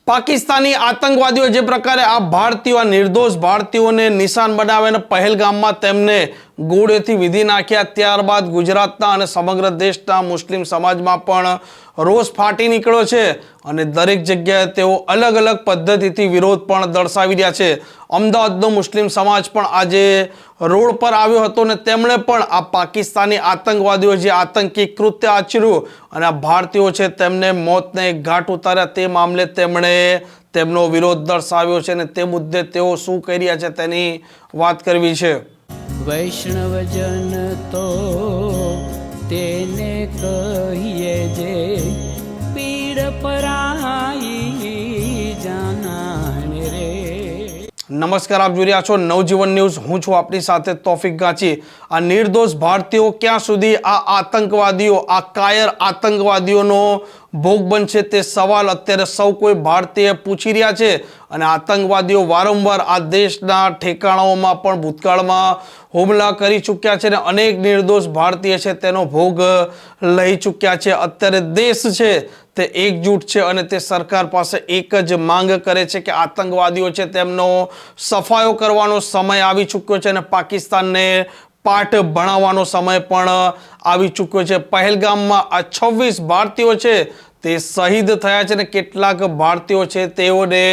પાકિસ્તાની આતંકવાદીઓ જે પ્રકારે આ ભારતીયો નિર્દોષ ભારતીયોને નિશાન બનાવીને પહેલગામમાં તેમને ગોળીઓથી વિધી નાખ્યા, ત્યારબાદ ગુજરાતના અને સમગ્ર દેશના મુસ્લિમ સમાજમાં પણ રોષ ફાટી નીકળ્યો છે અને દરેક જગ્યાએ તેઓ અલગ અલગ પદ્ધતિથી વિરોધ પણ દર્શાવી રહ્યા છે। અમદાવાદનો મુસ્લિમ સમાજ પણ આજે રોડ પર આવ્યો હતો અને તેમણે પણ આ પાકિસ્તાની આતંકવાદીઓ જે આતંકી કૃત્ય આચર્યું અને આ ભારતીયો છે તેમને મોતને ઘાટ ઉતાર્યા તે મામલે તેમણે તેમનો વિરોધ દર્શાવ્યો છે અને તે મુદ્દે તેઓ શું કહી રહ્યા છે તેની વાત કરવી છે। વૈષ્ણવજન તો તેને કહીએ જે પીડ પરાઈ જાનાને રે। નમસ્કાર, આપ જોઈ રહ્યા છો નવજીવન ન્યૂઝ। હું છું આપની સાથે તોફિક ગાંચી। આ નિર્દોષ ભારતીયો ક્યાં સુધી આ આતંકવાદીઓ આ કાયર આતંકવાદીઓનો ભોગ બનશે તે સવાલ અત્યારે સૌ કોઈ ભારતીય પૂછી રહ્યા છે અને આતંકવાદીઓ વારંવાર આ દેશના ઠેકાણાઓમાં પણ ભૂતકાળમાં હુમલા કરી ચૂક્યા છે અને અનેક નિર્દોષ ભારતીય છે તેનો ભોગ લઈ ચૂક્યા છે। અત્યારે દેશ છે તે એકજૂટ છે અને તે સરકાર પાસે એક જ માંગ કરે છે કે આતંકવાદીઓ છે તેમનો સફાયો કરવાનો સમય આવી ચૂક્યો છે અને પાકિસ્તાનને પાઠ ભણાવવાનો સમય પણ આવી ચૂક્યો છે। પહેલગામમાં આ 26 ભારતીયો છે તે શહીદ થયા છે અને કેટલાક ભારતીયો છે તેઓને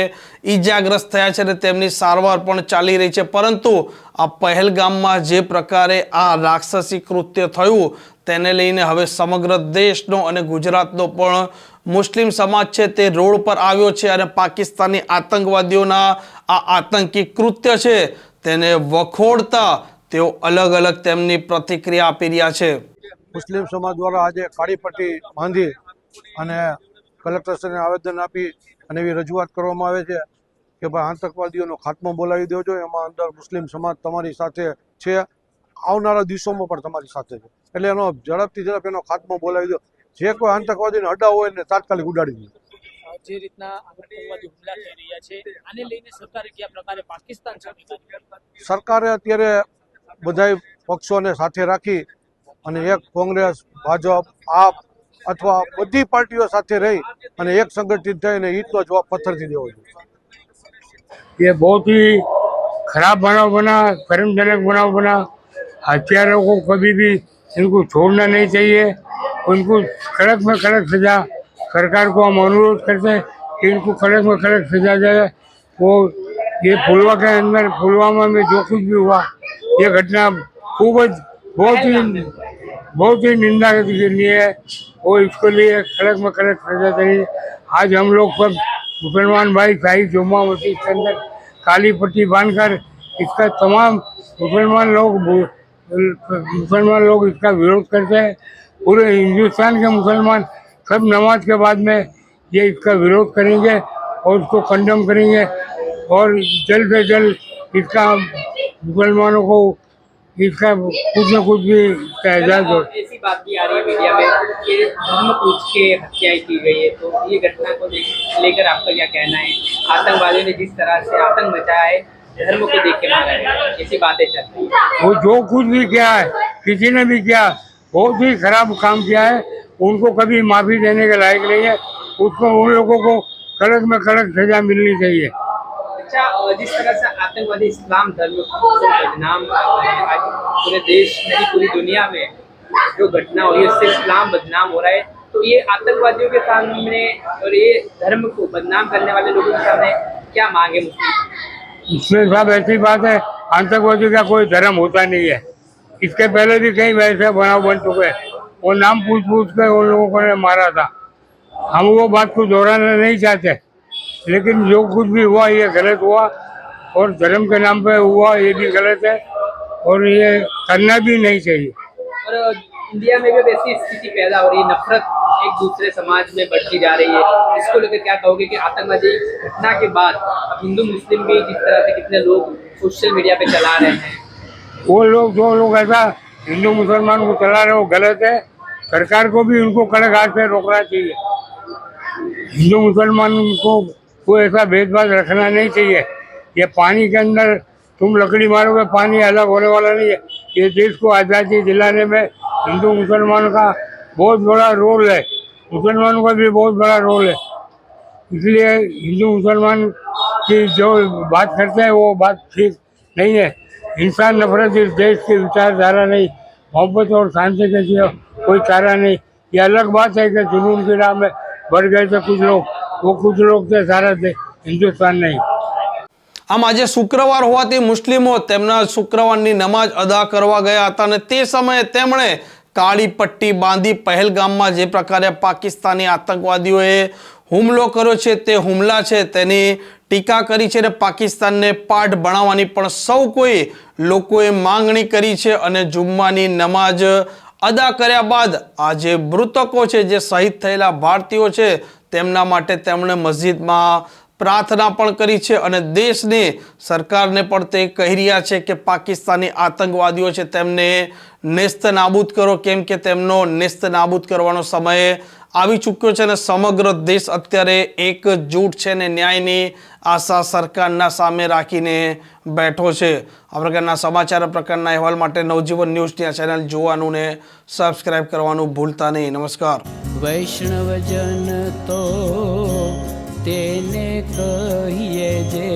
ઈજાગ્રસ્ત થયા છે અને તેમની સારવાર પણ ચાલી રહી છે। પરંતુ આ પહેલગામમાં જે પ્રકારે આ રાક્ષસી કૃત્ય થયું તેને લઈને હવે સમગ્ર દેશનો અને ગુજરાતનો પણ મુસ્લિમ સમાજ છે તે રોડ પર આવ્યો છે અને પાકિસ્તાની આતંકવાદીઓના આ આતંકી કૃત્ય છે તેને વખોડતા તેઓ અલગ અલગ તેમની પ્રતિક્રિયા આપી રહ્યા છે। મુસ્લિમ સમાજ દ્વારા આજે કાળી પટ્ટી બાંધી અને કલેક્ટરશ્રીને આવેદન આપી અને એવી રજૂઆત કરવામાં આવે છે કે ભાઈ આતંકવાદીઓનો ખાત્મો બોલાવી દેજો। એમાં અંદર મુસ્લિમ સમાજ તમારી સાથે છે, આવનારા દિવસોમાં પણ તમારી સાથે છે, એટલે એનો ઝડપથી ઝડપ એનો ખાત્મો બોલાવી દો। જે કોઈ આતંકવાદીને અડા હોય એને તાત્કાલિક ઉડાડી દો। જે રીતના આતંકવાદી હુમલા થઈ રહ્યા છે આને લઈને સરકારે કયા પ્રકારે પાકિસ્તાન સાથે સરકારે અત્યારે બધા પક્ષોને સાથે રાખી અને એક કોંગ્રેસ, ભાજપ, આપ અથવા બધી પાર્ટીઓ સાથે રહી અને એક સંગઠિત થઈને ઈદનો જવાબ પથ્થરથી દેવો જોઈએ। ये बहुत ही खराब बनाव बना, कर्मजनक बनाव बना। हत्यारों को कभी भी इनको छोड़ना नहीं चाहिए, उनको कड़क में कड़क सजा। सरकार को हम अनुरोध करते हैं कि इनको कड़क में कड़क सजा जाए। वो ये पुलवामा में जो कुछ भी हुआ ये घटना खूब बहुत ही निंदा करनी है और इसके लिए कड़क में कड़क सजा चाहिए। आज हम लोग सब मुसलमान भाई शाही जुम्मा मस्जिद के अंदर काली पट्टी बांधकर इसका तमाम मुसलमान लोग इसका विरोध करते हैं। पूरे हिंदुस्तान के मुसलमान सब नमाज के बाद में ये इसका विरोध करेंगे और इसको कंडम करेंगे और जल्द से जल्द इसका मुसलमानों को इसका कुछ न कुछ भी एजाज हो। ऐसी बात भी आ रही है मीडिया में कि धर्म पूछ के हत्याएं की गई है, तो ये घटना को लेकर आपका क्या कहना है? आतंकवादियों ने जिस तरह से आतंक मचाया है, धर्म को देख के मारा है, ऐसी बातें चल रही है। वो जो कुछ भी किया है, किसी ने भी किया, बहुत ही खराब काम किया है। उनको कभी माफी देने के लायक नहीं है। उसको उन लोगों को कड़क में कड़क सजा मिलनी चाहिए। अच्छा, जिस तरह से आतंकवादी इस्लाम धर्म को बदनाम कर रहे हैं, आज पूरे देश नहीं पूरी दुनिया में जो घटना हो रही है उससे इस्लाम बदनाम हो रहा है, तो ये आतंकवादियों के सामने और ये धर्म को बदनाम करने वाले लोगों के सामने क्या मांगे मुस्लिम? इसमें साहब ऐसी बात है, आतंकवादी का कोई धर्म होता नहीं है। इसके पहले भी कई वैसे बनाव बन चुके हैं। वो नाम पूछ कर उन लोगों को ने मारा था। हम वो बात को दोहराना नहीं चाहते, लेकिन जो कुछ भी हुआ ये गलत हुआ और धर्म के नाम पे हुआ ये भी गलत है और ये करना भी नहीं चाहिए। और इंडिया में भी अब ऐसी स्थिति पैदा हो रही है, नफरत एक दूसरे समाज में बढ़ती जा रही है, इसको लेकर क्या कहोगे कि आतंकवादी घटना के बाद अब हिंदू मुस्लिम भी जिस तरह से कितने लोग सोशल मीडिया पे चला रहे हैं, वो लोग जो लोग ऐसा हिंदू मुसलमान को चला रहे हो गलत है। सरकार को भी उनको कड़क हाथ से रोकना चाहिए। हिंदू मुसलमान को कोई ऐसा भेदभाव रखना नहीं चाहिए। ये पानी के अंदर तुम लकड़ी मारोगे, पानी अलग होने वाला नहीं है। ये देश को आज़ादी दिलाने में हिंदू मुसलमानों का बहुत बड़ा रोल है, मुसलमानों का भी बहुत बड़ा रोल है। इसलिए हिंदू मुसलमान की जो बात करते हैं वो बात ठीक नहीं है। इंसान नफरत इस देश की विचारधारा नहीं, मोहब्बत और शांति के लिए कोई चारा नहीं। ये अलग बात है कि जुनून की राह में बढ़ गए थे कुछ लोग, वो कुछ लोग थे सारा हिंदुस्तान नहीं। આમ આજે શુક્રવાર હોવાથી મુસ્લિમો તેમના શુક્રવારની નમાજ અદા કરવા ગયા હતા અને તે સમયે તેમણે કાળી પટ્ટી બાંધી પહેલગામમાં જે પ્રકારે પાકિસ્તાની આતંકવાદીઓએ હુમલો કર્યો છે તે હુમલા છે તેની ટીકા કરી છે અને પાકિસ્તાનને પાઠ ભણાવવાની પણ સૌ કોઈ લોકોએ માંગણી કરી છે અને જુમ્માની નમાજ અદા કર્યા બાદ આ જે મૃતકો છે, જે શહીદ થયેલા ભારતીયો છે, તેમના માટે તેમણે મસ્જિદમાં પ્રાર્થના પણ કરી છે અને દેશની સરકારને પણ તે કહી રહ્યા છે કે પાકિસ્તાની આતંકવાદીઓ છે તેમને નેસ્ત નાબૂદ કરો, કેમ કે તેમનો નેસ્ત નાબૂદ કરવાનો સમય આવી ચૂક્યો છે અને સમગ્ર દેશ અત્યારે એકજૂટ છે અને ન્યાયની આશા સરકારના સામે રાખીને બેઠો છે। આ પ્રકારના સમાચાર, આ પ્રકારના અહેવાલ માટે નવજીવન ન્યૂઝની આ ચેનલ જોવાનું ને સબસ્ક્રાઇબ કરવાનું ભૂલતા નહીં। નમસ્કાર। વૈષ્ણવજન તો તેને કહીએ જે